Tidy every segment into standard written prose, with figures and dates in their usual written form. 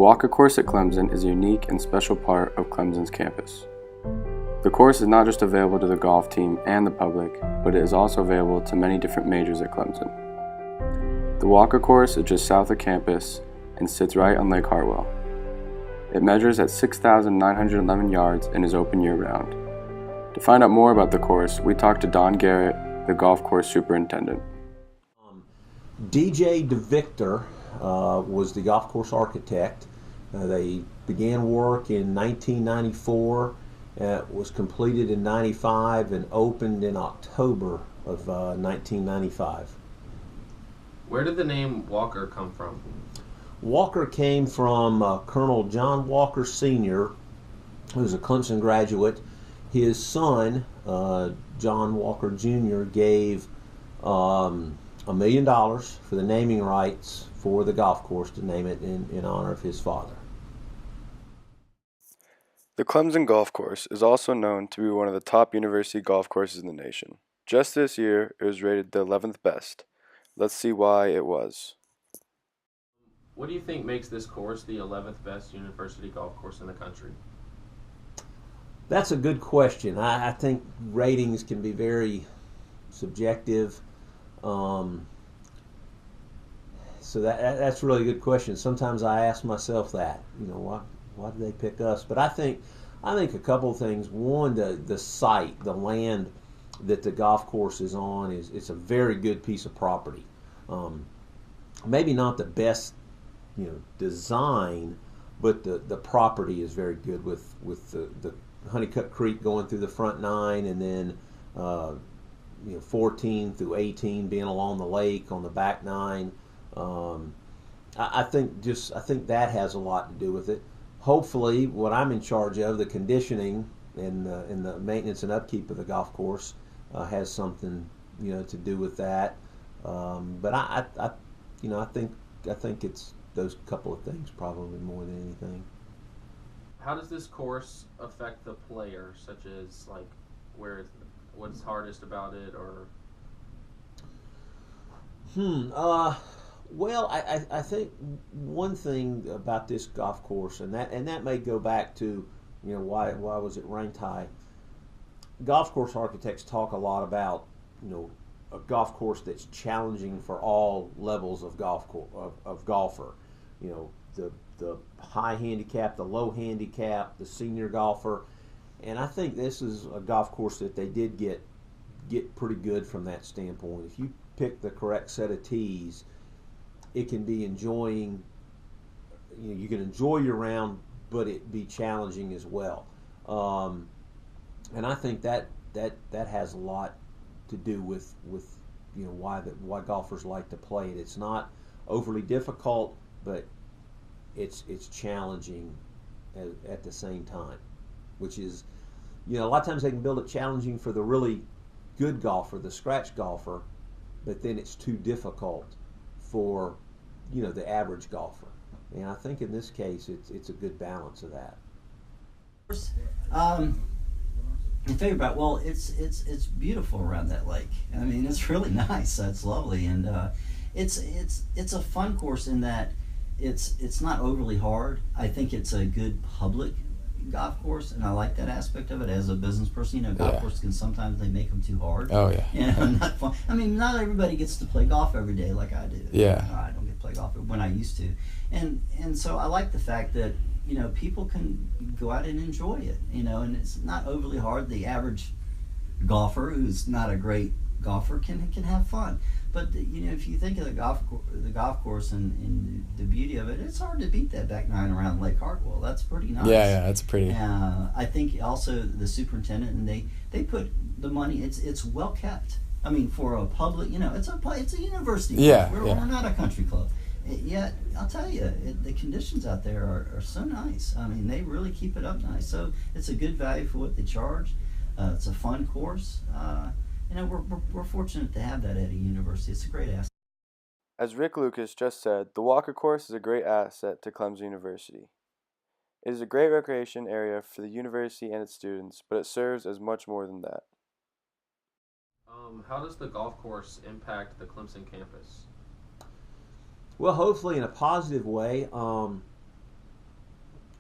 Walker Course at Clemson is a unique and special part of Clemson's campus. The course is not just available to the golf team and the public, but it is also available to many different majors at Clemson. The Walker Course is just south of campus and sits right on Lake Hartwell. It measures at 6,911 yards and is open year-round. To find out more about the course, we talked to Don Garrett, the golf course superintendent. DJ DeVictor was the golf course architect. They began work in 1994. It was completed in 95 and opened in October of 1995. Where did the name Walker come from? Walker came from Colonel John Walker Sr., who was a Clemson graduate. His son, John Walker Jr., gave $1 million for the naming rights for the golf course to name it in honor of his father. The Clemson Golf Course is also known to be one of the top university golf courses in the nation. Just this year, it was rated the 11th best. Let's see why it was. What do you think makes this course the 11th best university golf course in the country? That's a good question. I think ratings can be very subjective. So that's really a good question. Sometimes I ask myself that, why did they pick us? But I think a couple of things. One, the site, the land that the golf course is on it's a very good piece of property. Maybe not the best, design, but the property is very good with the Honeycutt Creek going through the front nine, and then 14 through 18 being along the lake on the back nine. I think that has a lot to do with it. Hopefully, what I'm in charge of, the conditioning and the maintenance and upkeep of the golf course, has something to do with that. But I think it's those couple of things probably more than anything. How does this course affect the player, such as what's hardest about it, or? Well, I think one thing about this golf course, and that may go back to, why was it ranked high? Golf course architects talk a lot about, a golf course that's challenging for all levels of golfer. The high handicap, the low handicap, the senior golfer, and I think this is a golf course that they did get pretty good from that standpoint. If you pick the correct set of tees, it can be enjoying. You can enjoy your round, but it be challenging as well. And I think that has a lot to do with why golfers like to play it. It's not overly difficult, but it's challenging at the same time, which is, a lot of times they can build it challenging for the really good golfer, the scratch golfer, but then it's too difficult for the average golfer. And I think in this case it's a good balance of that. I think about, well, it's beautiful around that lake. I mean, it's really nice. It's lovely, and it's a fun course in that it's not overly hard. I think it's a good public golf course, and I like that aspect of it. As a business person, golf courses can sometimes they make them too hard. Oh yeah. Not fun. I mean, not everybody gets to play golf every day like I do. Yeah. I don't get to play golf when I used to, and so I like the fact that people can go out and enjoy it. And it's not overly hard. The average golfer who's not a great golfer can have fun. But if you think of the golf course and the beauty of it, it's hard to beat that back nine around Lake Hartwell. That's pretty nice. Yeah, that's pretty. I think also the superintendent, and they put the money. It's well kept. I mean, for a public, it's a university. Yeah, we're not a country club. Yet I'll tell you, the conditions out there are so nice. I mean, they really keep it up nice. So it's a good value for what they charge. It's a fun course. We're fortunate to have that at a university. It's a great asset. As Rick Lucas just said, the Walker Course is a great asset to Clemson University. It is a great recreation area for the university and its students, but it serves as much more than that. How does the golf course impact the Clemson campus? Well, hopefully in a positive way.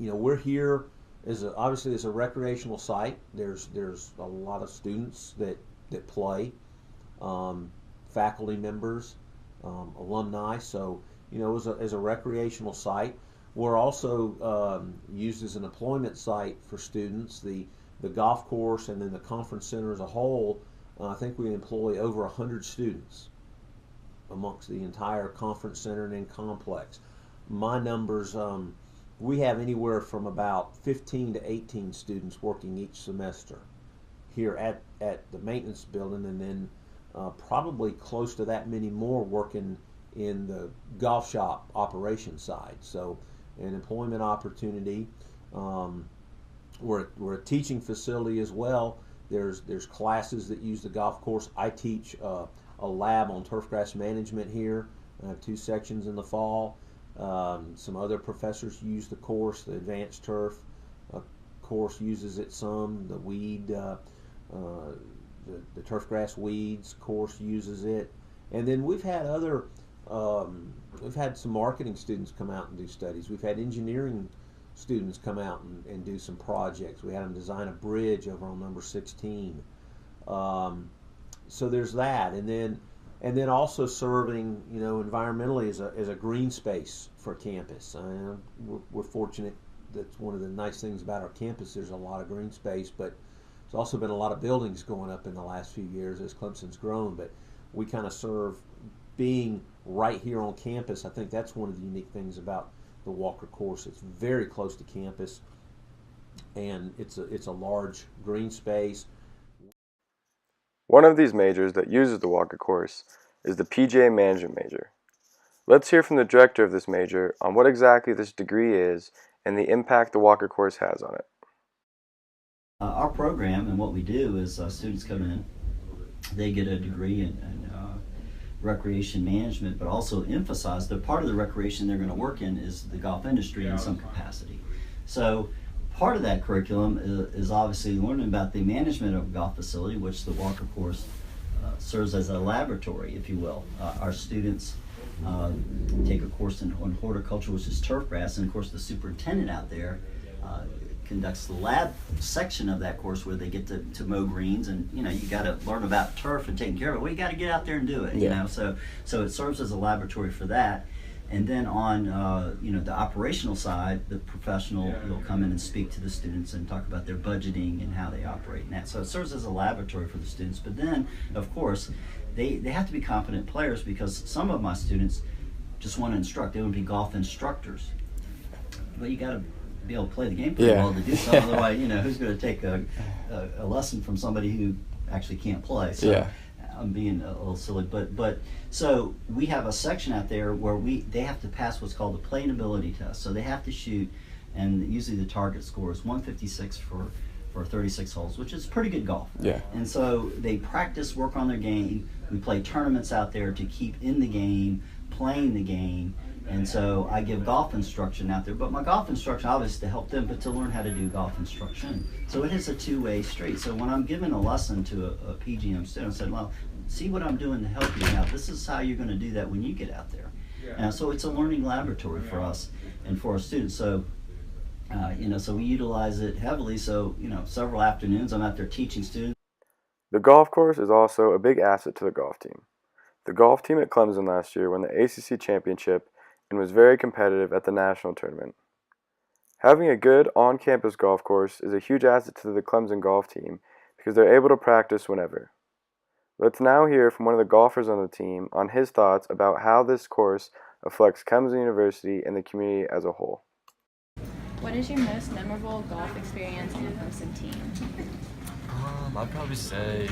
we're here obviously as a recreational site. There's a lot of students that play, faculty members, alumni. So as a recreational site, we're also used as an employment site for students. The golf course and then the conference center as a whole, I think we employ over 100 students amongst the entire conference center and complex. My numbers, we have anywhere from about 15 to 18 students working each semester here at the maintenance building, and then probably close to that many more working in the golf shop operations side. So an employment opportunity. We're a teaching facility as well. There's classes that use the golf course. I teach a lab on turfgrass management here. I have 2 sections in the fall. Some other professors use the course. The advanced turf course uses it some. The weed, the turfgrass weeds course uses it. And then we've had we've had some marketing students come out and do studies. We've had engineering students come out and do some projects. We had them design a bridge over on number 16. So there's that, and then also serving, environmentally as a green space for campus. We're fortunate. That's one of the nice things about our campus. There's a lot of green space, but there's also been a lot of buildings going up in the last few years as Clemson's grown. But we kind of serve, being right here on campus. I think that's one of the unique things about the Walker course. It's very close to campus, and it's a large green space. One of these majors that uses the Walker course is the PGA Management major. Let's hear from the director of this major on what exactly this degree is and the impact the Walker course has on it. Our program and what we do is students come in, they get a degree in recreation management, but also emphasize that part of the recreation they're going to work in is the golf industry in some capacity. So part of that curriculum is obviously learning about the management of a golf facility, which the Walker course serves as a laboratory, if you will. Our students take a course on horticulture, which is turf grass, and of course the superintendent out there conducts the lab section of that course where they get to mow greens, and you got to learn about turf and taking care of it. Well, you got to get out there and do it. So it serves as a laboratory for that. And then on the operational side, the professional will come in and speak to the students and talk about their budgeting and how they operate and that. So it serves as a laboratory for the students. But then, of course, they have to be competent players, because some of my students just want to instruct. They want to be golf instructors. But you got to be able to play the game pretty well to do something. Otherwise, who's going to take a lesson from somebody who actually can't play? So I'm being a little silly, but so we have a section out there where they have to pass what's called the playing ability test. So they have to shoot, and usually the target score is 156 for 36 holes, which is pretty good golf. Yeah. And so they practice, work on their game. We play tournaments out there to keep in the game, playing the game. And so I give golf instruction out there, but my golf instruction obviously to help them, but to learn how to do golf instruction. So it is a two-way street. So when I'm giving a lesson to a PGM student, I said, well, see what I'm doing to help you out. This is how you're going to do that when you get out there. And so it's a learning laboratory for us and for our students. So, so we utilize it heavily. So, several afternoons I'm out there teaching students. The golf course is also a big asset to the golf team. The golf team at Clemson last year won the ACC championship and was very competitive at the national tournament. Having a good on-campus golf course is a huge asset to the Clemson golf team because they're able to practice whenever. Let's now hear from one of the golfers on the team on his thoughts about how this course affects Clemson University and the community as a whole. What is your most memorable golf experience on the Clemson team? I'd probably say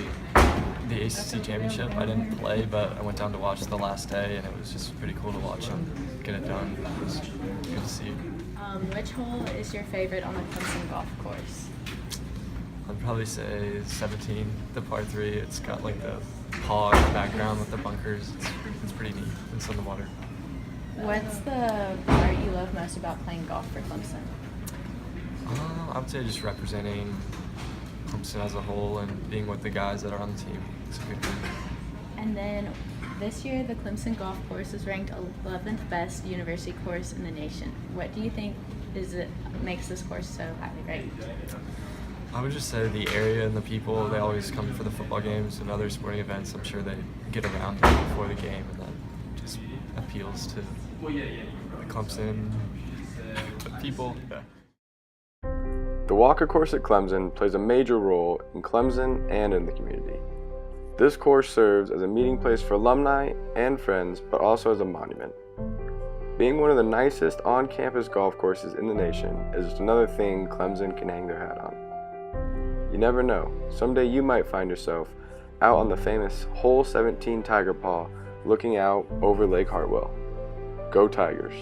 the ACC championship. I didn't play, but I went down to watch the last day, and it was just pretty cool to watch them get it done. It was good to see. Which hole is your favorite on the Clemson golf course? I'd probably say 17, the par 3. It's got like the hog background with the bunkers. It's pretty neat. It's on the water. What's the part you love most about playing golf for Clemson? I would say just representing Clemson as a whole and being with the guys that are on the team. It's a good thing. And then this year, the Clemson golf course is ranked 11th best university course in the nation. What do you think makes this course so highly ranked? I would just say the area and the people, they always come for the football games and other sporting events. I'm sure they get around here before the game, and that just appeals to the Clemson people. Yeah. The Walker course at Clemson plays a major role in Clemson and in the community. This course serves as a meeting place for alumni and friends, but also as a monument. Being one of the nicest on-campus golf courses in the nation is just another thing Clemson can hang their hat on. You never know, someday you might find yourself out on the famous Hole 17 Tiger Paw looking out over Lake Hartwell. Go Tigers!